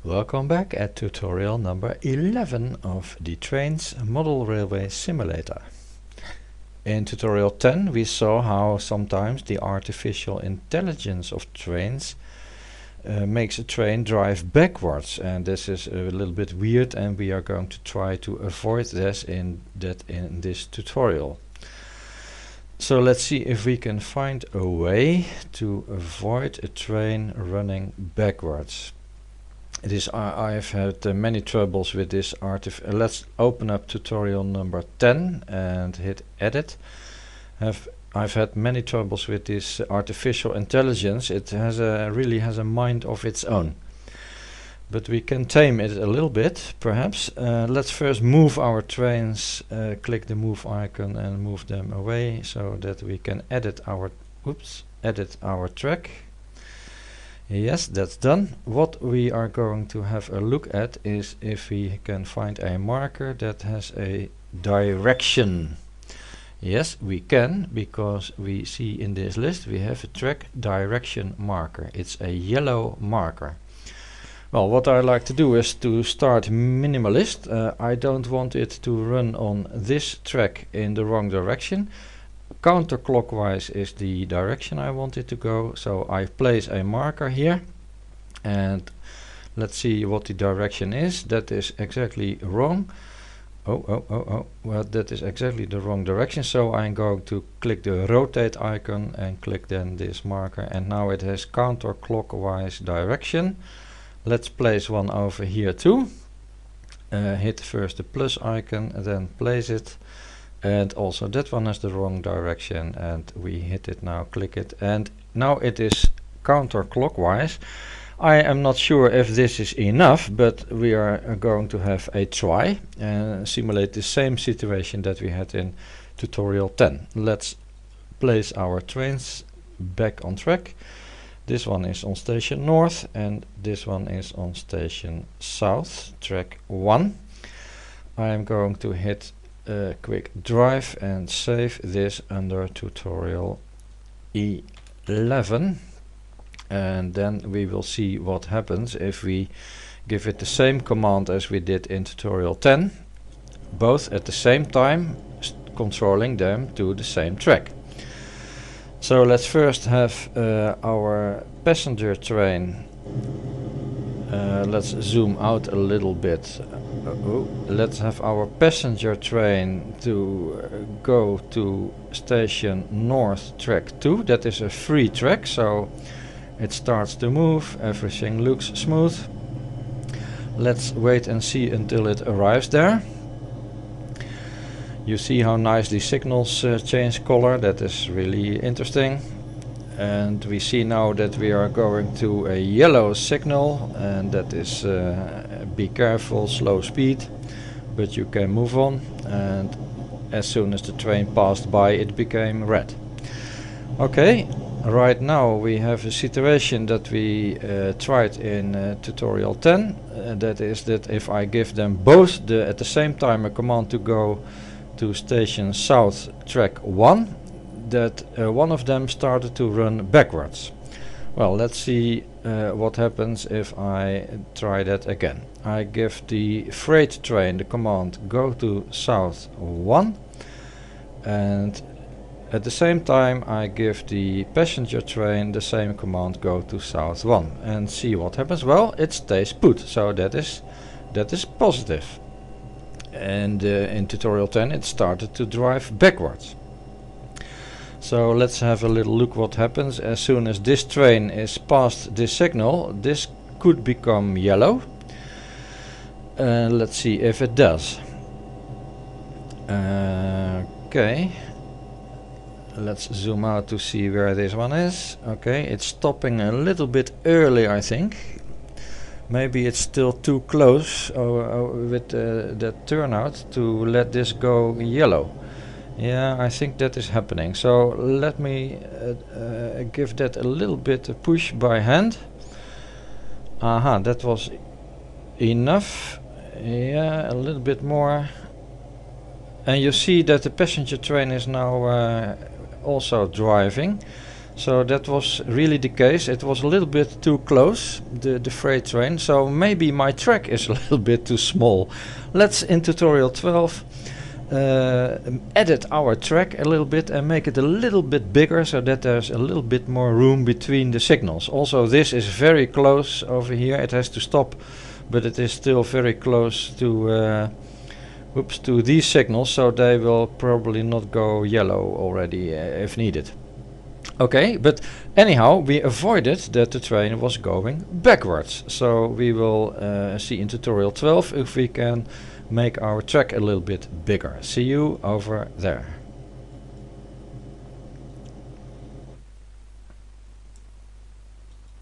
Welcome back at tutorial number 11 of the Trainz Model Railway Simulator. In tutorial 10 we saw how sometimes the artificial intelligence of trains makes a train drive backwards, and this is a little bit weird, and we are going to try to avoid this in this tutorial. So let's see if we can find a way to avoid a train running backwards. It is I've had many troubles with this let's open up tutorial number 10 and hit edit. I've had many troubles with this artificial intelligence. It has really has a mind of its own, but we can tame it a little bit perhaps. Let's first move our trains, click the move icon and move them away so that we can edit our track. Yes, that's done. What we are going to have a look at is if we can find a marker that has a direction. Yes, we can, because we see in this list we have a track direction marker. It's a yellow marker. Well, what I like to do is to start minimalist. I don't want it to run on this track in the wrong direction. Counterclockwise is the direction I want it to go, so I place a marker here, and let's see what the direction is. That is exactly wrong. Well, that is exactly the wrong direction, so I'm going to click the rotate icon and click then this marker, and now it has counterclockwise direction. Let's place one over here too. Hit first the plus icon and then place it. And also that one has the wrong direction, and we hit it now, click it, and now it is counterclockwise. I am not sure if this is enough, but we are going to have a try and simulate the same situation that we had in tutorial 10. Let's place our trains back on track. This one is on station north and this one is on station south, track 1. I am going to hit quick drive and save this under tutorial 11, and then we will see what happens if we give it the same command as we did in tutorial 10, both at the same time, controlling them to the same track. So let's first have our passenger train. Let's zoom out a little bit. Let's have our passenger train to go to station north, track 2. That is a free track, so it starts to move. Everything looks smooth. Let's wait and see until it arrives there. You see how nice the signals change color. That is really interesting. And we see now that we are going to a yellow signal, and that is be careful, slow speed, but you can move on, and as soon as the train passed by it became red. Okay, right now we have a situation that we tried in tutorial 10, that is that if I give them both at the same time a command to go to station south, track 1, that one of them started to run backwards. Well, let's see what happens if I try that again. I give the freight train the command go to south 1, and at the same time I give the passenger train the same command go to south 1, and see what happens. Well, it stays put, so that is positive. And in tutorial 10 it started to drive backwards. So let's have a little look what happens. As soon as this train is past this signal, this could become yellow. Let's see if it does. Okay. Let's zoom out to see where this one is. Okay, it's stopping a little bit early, I think. Maybe it's still too close with that turnout to let this go yellow. Yeah, I think that is happening. So let me give that a little bit a push by hand. Aha, that was enough. Yeah, a little bit more. And you see that the passenger train is now also driving. So that was really the case. It was a little bit too close, the freight train, so maybe my track is a little bit too small. Let's, in tutorial 12, edit our track a little bit and make it a little bit bigger so that there's a little bit more room between the signals. Also, this is very close over here. It has to stop, but it is still very close to to these signals, so they will probably not go yellow already if needed. Okay, but anyhow, we avoided that the train was going backwards. So we will see in tutorial 12 if we can make our track a little bit bigger. See you over there.